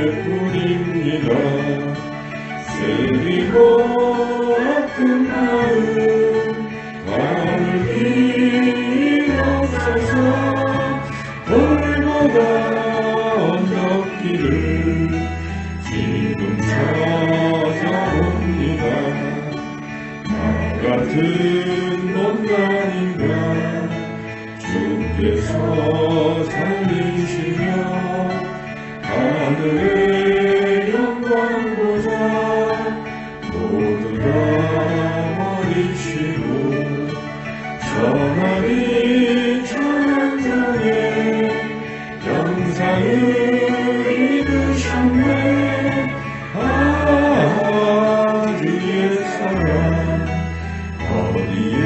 아재뿐입니다. 세리고 아픈 마음을 일어서서 돌보다 언덕길을 지금 찾아옵니다. 나 같은 못난인가 주께서 살리시며 하늘의 영광 보자 모두 다 버리시고 전하리 천장에 영상을 입으셨네. 주의 사랑 어디에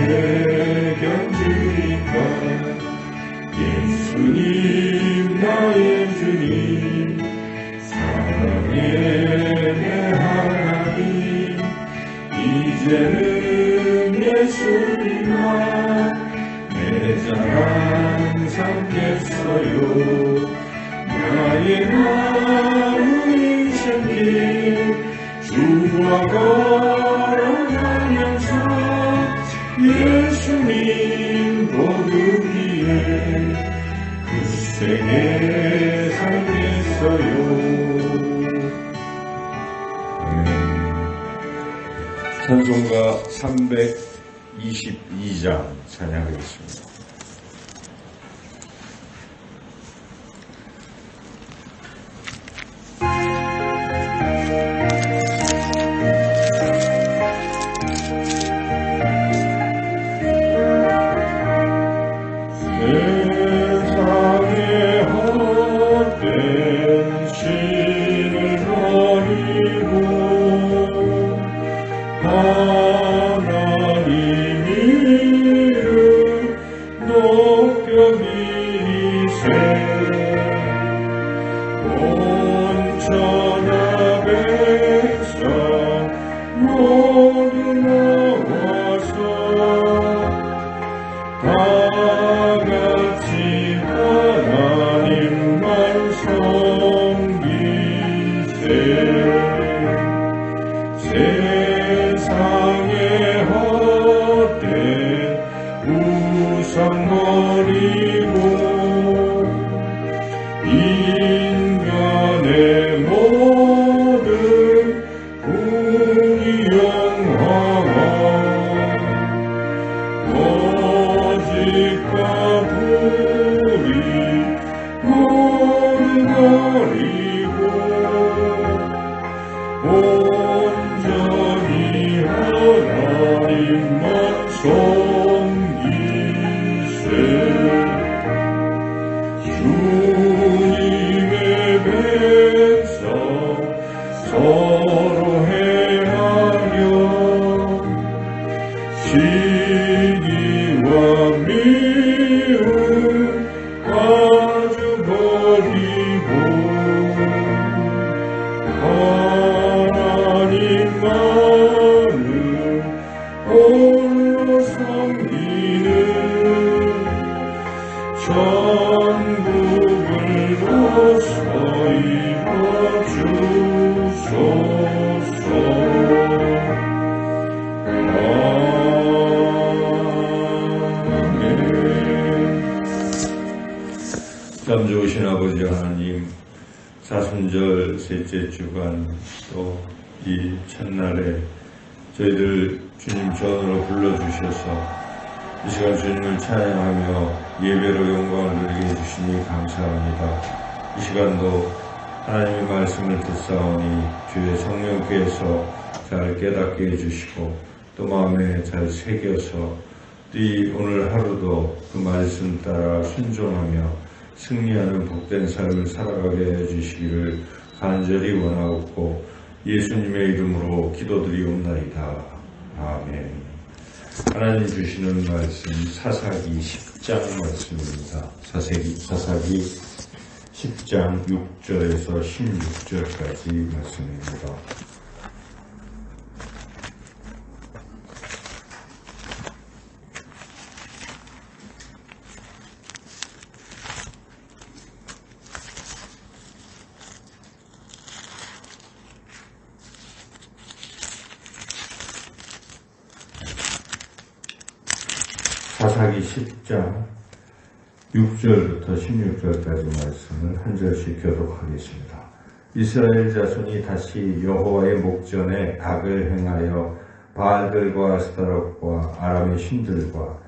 견주리까. 예수님 나의 주님 사랑의 내 하나님 이제는 예수님만 내 자랑 삼겠어요. 나의 마음이 생긴 주와 걸어가면서 예수님 보기에 굳세게 살겠어요. 찬송가 322장 찬양하겠습니다. 참 좋으신 아버지 하나님, 사순절 셋째 주간 또 이 첫날에 저희들 주님 전으로 불러주셔서 이 시간 주님을 찬양하며 예배로 영광을 누리게 해주시니 감사합니다. 이 시간도 하나님의 말씀을 듣사오니 주의 성령께서 잘 깨닫게 해주시고 또 마음에 잘 새겨서 이 오늘 하루도 그 말씀 따라 순종하며 승리하는 복된 삶을 살아가게 해주시기를 간절히 원하옵고 예수님의 이름으로 기도드리옵나이다. 아멘. 하나님 주시는 말씀 사사기 10장 말씀입니다. 사사기 10장 6절에서 16절까지 말씀입니다. 사사기 10장 6절부터 16절까지 말씀을 한 절씩 교독하겠습니다. 이스라엘 자손이 다시 여호와의 목전에 악을 행하여 바알들과 아스타롯과 아람의 신들과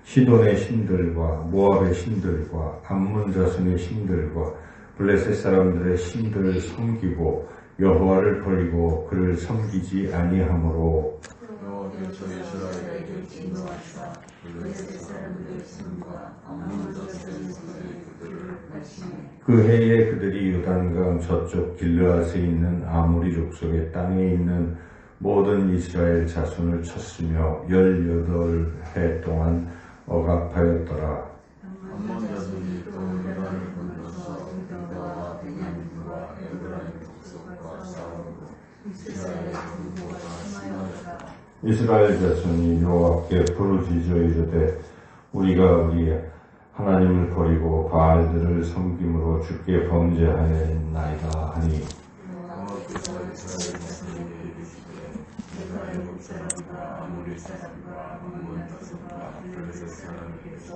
시돈의 신들과 모압의 신들과 암몬 자손의 신들과 블레셋 사람들의 신들을 섬기고 여호와를 버리고 그를 섬기지 아니하므로 여호와께서 이스라엘에게 진노하사 블레셋 사람들의 신과 암몬 자손의 신의 그들을 하시니 그 해에 그들이 요단강 저쪽 길르앗에 있는 아모리 족속의 땅에 있는 모든 이스라엘 자손을 쳤으며 18해 동안 억압하였더라. 암몬 자손이 또 요단을 건너서 유다와 베냐민과 에브라임 족속과 싸우고 이스라엘의 분노가 심하였다. 이스라엘 자손이 여호와께 부르짖어 이르되 우리가 우리 하나님을 버리고 바알들을 섬김으로 주께 범죄하였나이다 하니 여호와께서 이스라엘 자손에게 이르시되 내가 애굽 사람과 아모리 사람과 암몬 자손과 블레셋 사람에게서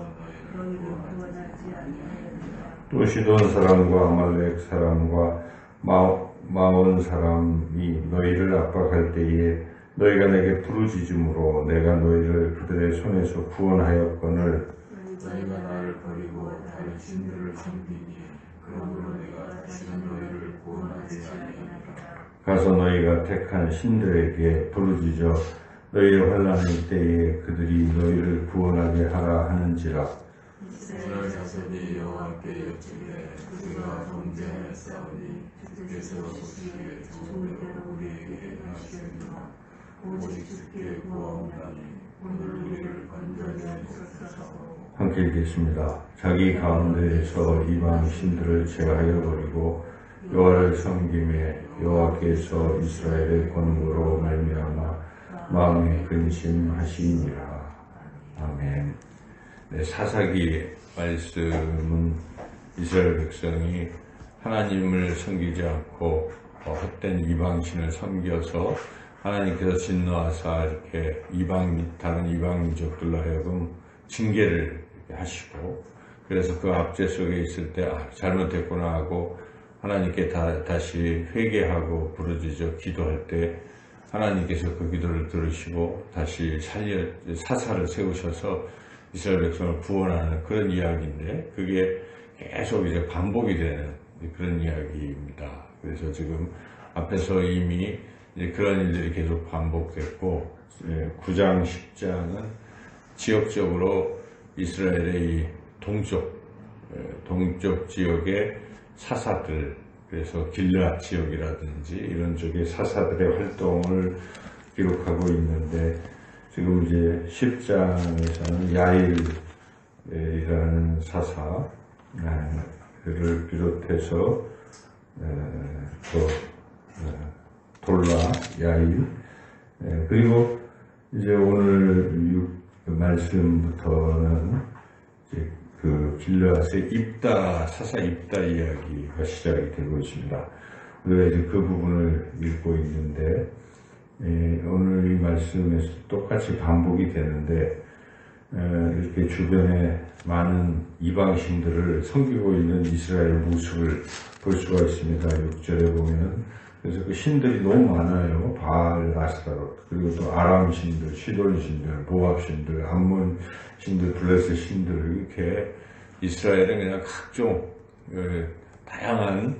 너희를 구원하지 아니하였느냐. 또 시돈 사람과 아말렉 사람과 마온 사람이 너희를 압박할 때에 너희가 내게 부르짖음으로 내가 너희를 그들의 손에서 구원하였거늘 너희가 나를 버리고 다른 신들을 섬기니 그러므로 내가 다시는 너희를 구원하지 아니하리라. 가서 너희가 택한 신들에게 부르짖어 너희의 환난의 때에 그들이 너희를 구원하게 하라 하는지라. 이스라엘 자손이 여호와께 여쭈되 우리가 범죄하였사오니 주께서 보시기에 좋은 대로 우리에게 행하시려니와 오직 주께 구하옵나니 오늘 우리를 건져내 주옵소서. 함께 읽겠습니다. 자기 가운데에서 이방 신들을 제하여 버리고 여호와를 섬김에 여호와께서 이스라엘의 권고로 말미암아 마음에 근심하시니라. 아멘. 네, 사사기 말씀은 이스라엘 백성이 하나님을 섬기지 않고 헛된 이방신을 섬겨서 하나님께서 진노하사 이렇게 다른 이방 민족들로 하여금 징계를 하시고, 그래서 그 압제 속에 있을 때 잘못했구나 하고 하나님께 다시 회개하고 부르짖어 기도할 때 하나님께서 그 기도를 들으시고 다시 사사를 세우셔서 이스라엘 백성을 구원하는 그런 이야기인데, 그게 계속 이제 반복이 되는 그런 이야기입니다. 그래서 지금 앞에서 이미 이제 그런 일들이 계속 반복됐고, 9장, 10장은 지역적으로 이스라엘의 이 동쪽 지역의 사사들, 그래서 길르앗 지역이라든지 이런 쪽의 사사들의 활동을 기록하고 있는데, 지금 이제 10장에서는 야일이라는 사사를 비롯해서 돌라, 야일, 그리고 이제 오늘 말씀부터는 이제 그 길르앗의 사사 입다 이야기가 시작이 되고 있습니다. 우리가 이제 그 부분을 읽고 있는데, 오늘 이 말씀에서 똑같이 반복이 되는데, 이렇게 주변에 많은 이방신들을 섬기고 있는 이스라엘 모습을 볼 수가 있습니다. 6절에 보면. 그래서 그 신들이 너무 많아요. 바알, 아스타롯, 그리고 또 아람 신들, 시돈 신들, 모압 신들, 암몬 신들, 블레셋 신들, 이렇게 이스라엘은 그냥 각종 다양한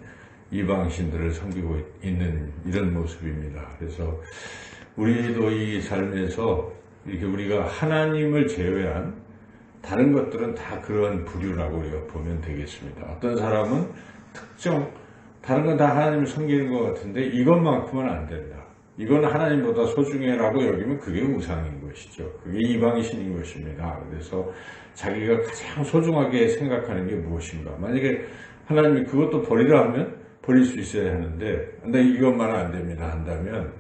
이방 신들을 섬기고 있는 이런 모습입니다. 그래서 우리도 이 삶에서 이렇게 우리가 하나님을 제외한 다른 것들은 다 그런 부류라고 우리가 보면 되겠습니다. 어떤 사람은 특정 다른 건 다 하나님을 섬기는 것 같은데 이것만큼은 안 된다. 이건 하나님보다 소중해라고 여기면 그게 우상인 것이죠. 그게 이방신인 것입니다. 그래서 자기가 가장 소중하게 생각하는 게 무엇인가. 만약에 하나님이 그것도 버리라 하면 버릴 수 있어야 하는데, 근데 이것만은 안 됩니다 한다면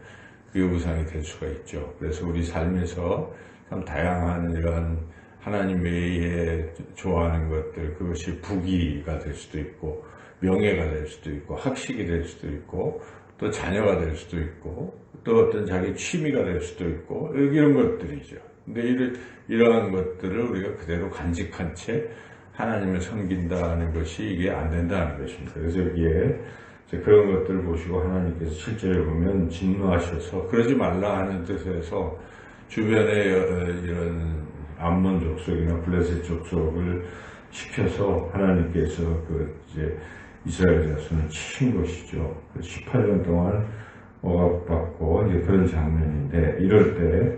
그게 우상이 될 수가 있죠. 그래서 우리 삶에서 참 다양한 이런 하나님 외에 좋아하는 것들, 그것이 부귀가 될 수도 있고 명예가 될 수도 있고 학식이 될 수도 있고 또 자녀가 될 수도 있고 또 어떤 자기 취미가 될 수도 있고 이런 것들이죠. 근데 이러한 것들을 우리가 그대로 간직한 채 하나님을 섬긴다는 것이 이게 안 된다는 것입니다. 그래서 여기에 그런 것들을 보시고 하나님께서 실제로 보면 진노하셔서 그러지 말라 하는 뜻에서 주변에 이런 암몬 족속이나 블레셋 족속을 시켜서 하나님께서 이제 이스라엘 자손을 치신 것이죠. 18년 동안 억압받고 이제 그런 장면인데, 이럴 때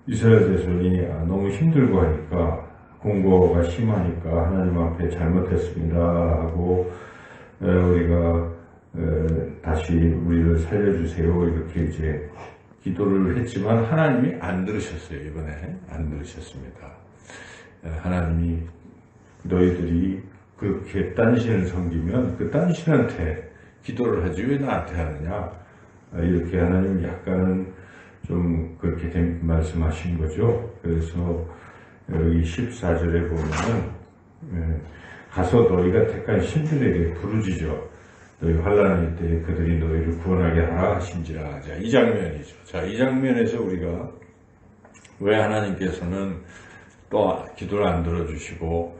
이스라엘 자손이 너무 힘들고 하니까, 공고가 심하니까 하나님 앞에 잘못했습니다 하고 우리가 다시 우리를 살려주세요 이렇게 이제 기도를 했지만 하나님이 안 들으셨어요. 이번에 안 들으셨습니다. 하나님이 너희들이 그렇게 딴 신을 섬기면 그 딴 신한테 기도를 하지 왜 나한테 하느냐, 이렇게 하나님 약간은 좀 그렇게 말씀하신 거죠. 그래서 여기 14절에 보면은 가서 너희가 택한 신들에게 부르짖어 너희 환난의 때에 그들이 너희를 구원하게 하라 하신지라. 자, 이 장면이죠. 자, 이 장면에서 우리가 왜 하나님께서는 또 기도를 안 들어주시고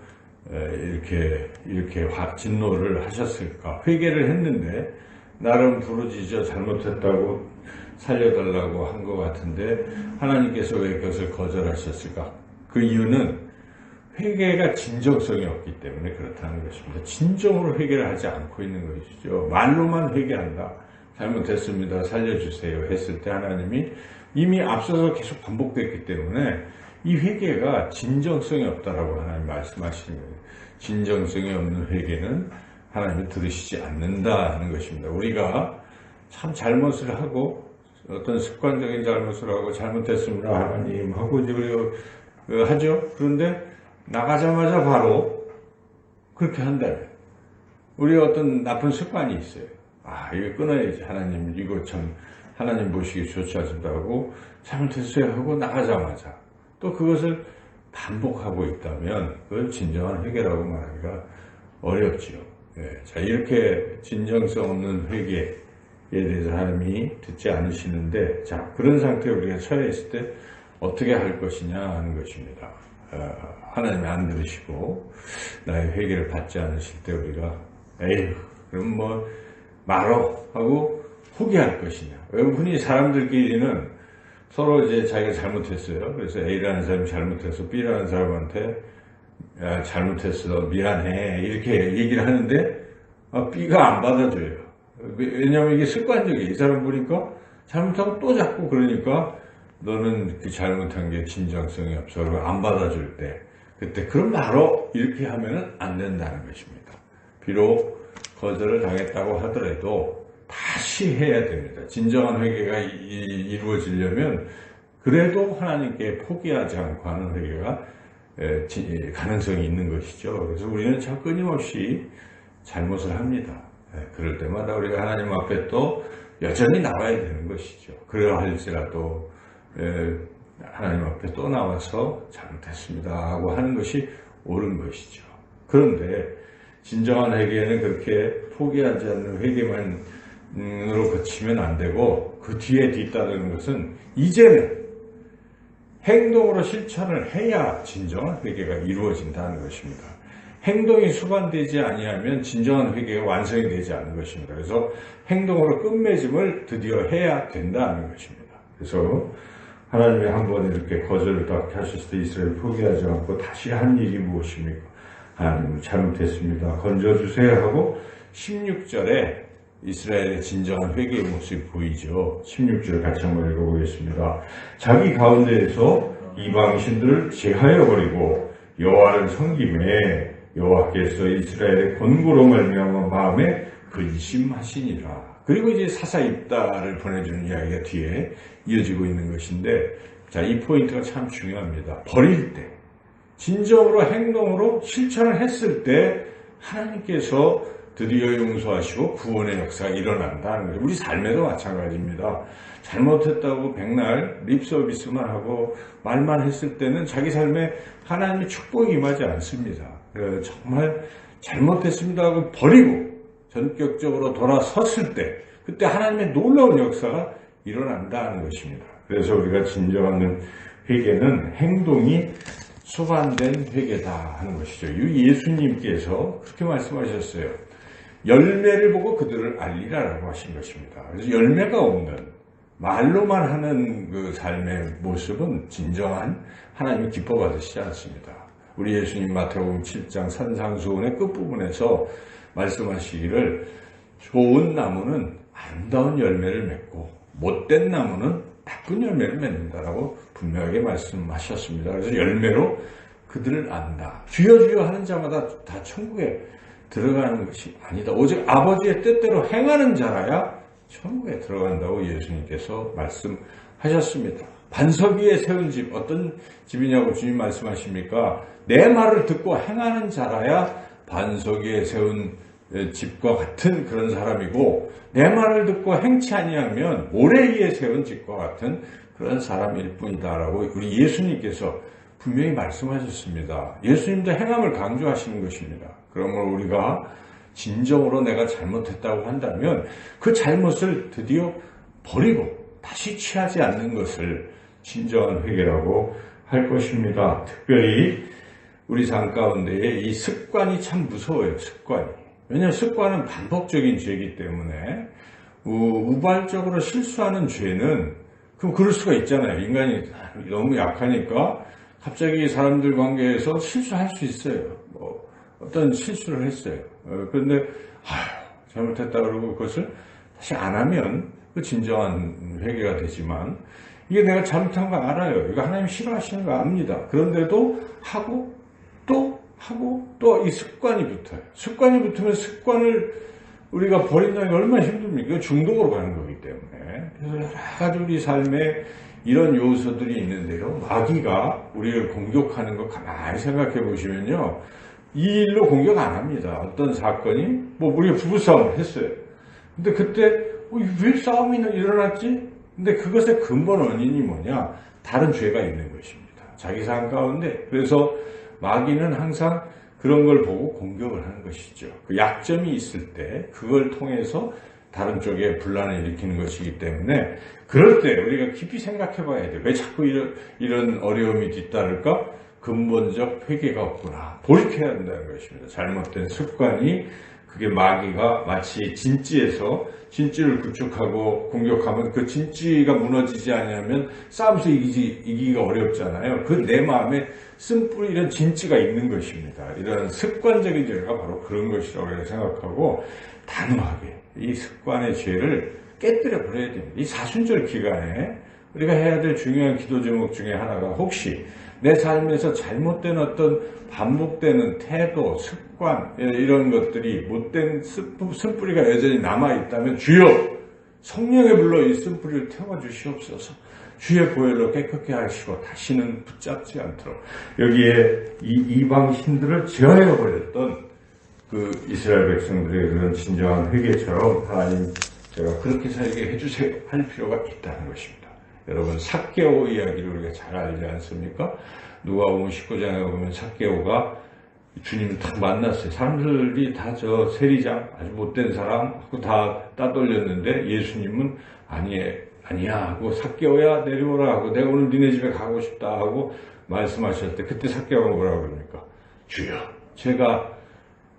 이렇게 진노를 하셨을까? 회개를 했는데 나름 부르짖어 잘못했다고 살려달라고 한 것 같은데 하나님께서 왜 그것을 거절하셨을까? 그 이유는 회개가 진정성이 없기 때문에 그렇다는 것입니다. 진정으로 회개를 하지 않고 있는 것이죠. 말로만 회개한다. 잘못했습니다. 살려주세요 했을 때 하나님이 이미 앞서서 계속 반복됐기 때문에 이 회개가 진정성이 없다라고 하나님 말씀하시는 거예요. 진정성이 없는 회개는 하나님이 들으시지 않는다는 것입니다. 우리가 참 잘못을 하고 어떤 습관적인 잘못을 하고 잘못했습니다 하나님 하고 이제 우리가 하죠. 그런데 나가자마자 바로 그렇게 한다면 우리가 어떤 나쁜 습관이 있어요. 이거 끊어야지. 하나님 이거 참 하나님 보시기 좋지 않습니다 하고 잘못했어요 하고 나가자마자 또 그것을 반복하고 있다면 그걸 진정한 회개라고 말하기가 어렵지요. 자, 이렇게 진정성 없는 회개에 대해서 하나님이 듣지 않으시는데, 자, 그런 상태에 우리가 처해 있을 때 어떻게 할 것이냐 하는 것입니다. 하나님이 안 들으시고 나의 회개를 받지 않으실 때 우리가 그럼 뭐 말어 하고 포기할 것이냐. 흔히 사람들끼리는 서로 이제 자기가 잘못했어요. 그래서 A라는 사람이 잘못해서 B라는 사람한테 잘못했어 미안해 이렇게 얘기를 하는데 B가 안 받아줘요. 왜냐하면 이게 습관적이에요. 이 사람 보니까 잘못하고 또 자꾸 그러니까 너는 그 잘못한 게 진정성이 없어. 그러면 안 받아줄 때 그때 그럼 바로 이렇게 하면은 안 된다는 것입니다. 비록 거절을 당했다고 하더라도 다시 해야 됩니다. 진정한 회개가 이루어지려면 그래도 하나님께 포기하지 않고 하는 회개가 가능성이 있는 것이죠. 그래서 우리는 참 끊임없이 잘못을 합니다. 그럴 때마다 우리가 하나님 앞에 또 여전히 나와야 되는 것이죠. 그러할지라도 하나님 앞에 또 나와서 잘못했습니다 하고 하는 것이 옳은 것이죠. 그런데 진정한 회개는 그렇게 포기하지 않는 회개만으로 그치면 안 되고 그 뒤에 뒤따르는 것은 이제는 행동으로 실천을 해야 진정한 회개가 이루어진다는 것입니다. 행동이 수반되지 아니하면 진정한 회개가 완성이 되지 않는 것입니다. 그래서 행동으로 끝맺음을 드디어 해야 된다는 것입니다. 그래서 하나님이 한번 이렇게 거절을 딱 하셨을 때 이스라엘 포기하지 않고 다시 한 일이 무엇입니까? 하나님 잘못했습니다. 건져주세요 하고 16절에 이스라엘의 진정한 회개의 모습이 보이죠. 16절 같이 한번 읽어보겠습니다. 자기 가운데에서 이방신들을 제하여버리고 여호와를 섬김에 여호와께서 이스라엘의 권고로 말미암아 마음에 근심하시니라. 그리고 이제 사사입다를 보내주는 이야기가 뒤에 이어지고 있는 것인데, 자, 이 포인트가 참 중요합니다. 버릴 때, 진정으로 행동으로 실천을 했을 때 하나님께서 드디어 용서하시고 구원의 역사가 일어난다는 거죠. 우리 삶에도 마찬가지입니다. 잘못했다고 백날 립서비스만 하고 말만 했을 때는 자기 삶에 하나님의 축복이 임하지 않습니다. 정말 잘못했습니다 하고 버리고 전격적으로 돌아섰을 때 그때 하나님의 놀라운 역사가 일어난다는 것입니다. 그래서 우리가 진정한 회개는 행동이 수반된 회개다 하는 것이죠. 예수님께서 그렇게 말씀하셨어요. 열매를 보고 그들을 알리라라고 하신 것입니다. 그래서 열매가 없는 말로만 하는 그 삶의 모습은 진정한 하나님이 기뻐 받으시지 않습니다. 우리 예수님 마태복음 7장 산상수훈의 끝부분에서 말씀하시기를 좋은 나무는 아름다운 열매를 맺고 못된 나무는 나쁜 열매를 맺는다라고 분명하게 말씀하셨습니다. 그래서 열매로 그들을 안다. 주여 주여 하는 자마다 다 천국에 들어가는 것이 아니다. 오직 아버지의 뜻대로 행하는 자라야 천국에 들어간다고 예수님께서 말씀하셨습니다. 반석 위에 세운 집, 어떤 집이냐고 주님 말씀하십니까? 내 말을 듣고 행하는 자라야 반석 위에 세운 집과 같은 그런 사람이고, 내 말을 듣고 행치 아니하면 모래 위에 세운 집과 같은 그런 사람일 뿐이다라고 우리 예수님께서 분명히 말씀하셨습니다. 예수님도 행함을 강조하시는 것입니다. 그러므로 우리가 진정으로 내가 잘못했다고 한다면 그 잘못을 드디어 버리고 다시 취하지 않는 것을 진정한 회개라고 할 것입니다. 특별히 우리 삶 가운데에 이 습관이 참 무서워요. 습관이. 왜냐하면 습관은 반복적인 죄이기 때문에 우발적으로 실수하는 죄는 그럴 수가 있잖아요. 인간이 너무 약하니까 갑자기 사람들 관계에서 실수할 수 있어요. 어떤 실수를 했어요. 그런데 잘못했다 그러고 그것을 다시 안 하면 그 진정한 회개가 되지만, 이게 내가 잘못한 거 알아요. 이거 하나님 싫어하시는 거 압니다. 그런데도 하고 또 이 습관이 붙어요. 습관이 붙으면 습관을 우리가 버린다는 게 얼마나 힘듭니까? 중독으로 가는 거기 때문에. 그래서 여러 가지 우리 삶에 이런 요소들이 있는데요. 마귀가 우리를 공격하는 거 가만히 생각해 보시면요. 이 일로 공격 안 합니다. 어떤 사건이, 우리가 부부싸움을 했어요. 근데 그때, 왜 싸움이 일어났지? 근데 그것의 근본 원인이 뭐냐? 다른 죄가 있는 것입니다. 자기 삶 가운데. 그래서 마귀는 항상 그런 걸 보고 공격을 하는 것이죠. 그 약점이 있을 때 그걸 통해서 다른 쪽에 분란을 일으키는 것이기 때문에, 그럴 때 우리가 깊이 생각해 봐야 돼요. 왜 자꾸 이런 어려움이 뒤따를까? 근본적 회개가 없구나. 돌이켜야 한다는 것입니다. 잘못된 습관이, 그게 마귀가 마치 진지에서 진지를 구축하고 공격하면 그 진지가 무너지지 않으면 싸움에서 이기기가 어렵잖아요. 그 내 마음에 쓴뿌리 이런 진지가 있는 것입니다. 이런 습관적인 죄가 바로 그런 것이라고 생각하고 단호하게 이 습관의 죄를 깨뜨려 버려야 됩니다. 이 사순절 기간에 우리가 해야 될 중요한 기도 제목 중에 하나가, 혹시 내 삶에서 잘못된 어떤 반복되는 태도, 습관, 이런 것들이 못된 쓴뿌리가 여전히 남아있다면 주여 성령의 불로 이 쓴뿌리를 태워주시옵소서. 주의 보혈로 깨끗게 하시고 다시는 붙잡지 않도록. 여기에 이 이방신들을 제어해버렸던 그 이스라엘 백성들의 그런 진정한 회개처럼 하나님, 제가 그렇게 살게 해주세요 할 필요가 있다는 것입니다. 여러분, 삭개오 이야기를 우리가 잘 알지 않습니까? 누가복음 19장에 보면 삭개오가 주님을 딱 만났어요. 사람들이 다 저 세리장, 아주 못된 사람하고 다 따돌렸는데 예수님은 아니야 하고, 삭개오야 내려오라 하고, 내가 오늘 니네 집에 가고 싶다 하고 말씀하셨을 때, 그때 삭개오가 뭐라고 그럽니까? 주여, 제가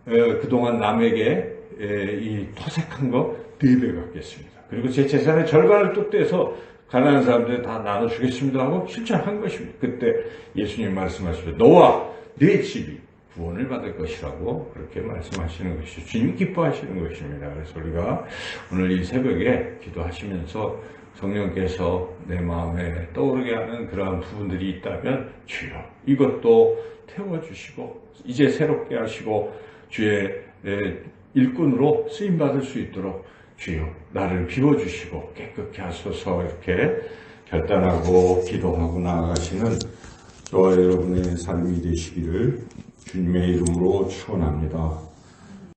그동안 남에게 이 토색한 거 4배 갚겠습니다. 그리고 제 재산의 절반을 뚝 떼서 가난한 사람들 다 나눠주겠습니다 하고 실천한 것입니다. 그때 예수님 말씀하시죠. 너와 네 집이 구원을 받을 것이라고 그렇게 말씀하시는 것이죠. 주님 기뻐하시는 것입니다. 그래서 우리가 오늘 이 새벽에 기도하시면서 성령께서 내 마음에 떠오르게 하는 그러한 부분들이 있다면, 주여 이것도 태워주시고 이제 새롭게 하시고 주의 일꾼으로 쓰임받을 수 있도록 주여 나를 비워주시고 깨끗게 하소서, 이렇게 결단하고 기도하고 나아가시는 저와 여러분의 삶이 되시기를 주님의 이름으로 축원합니다.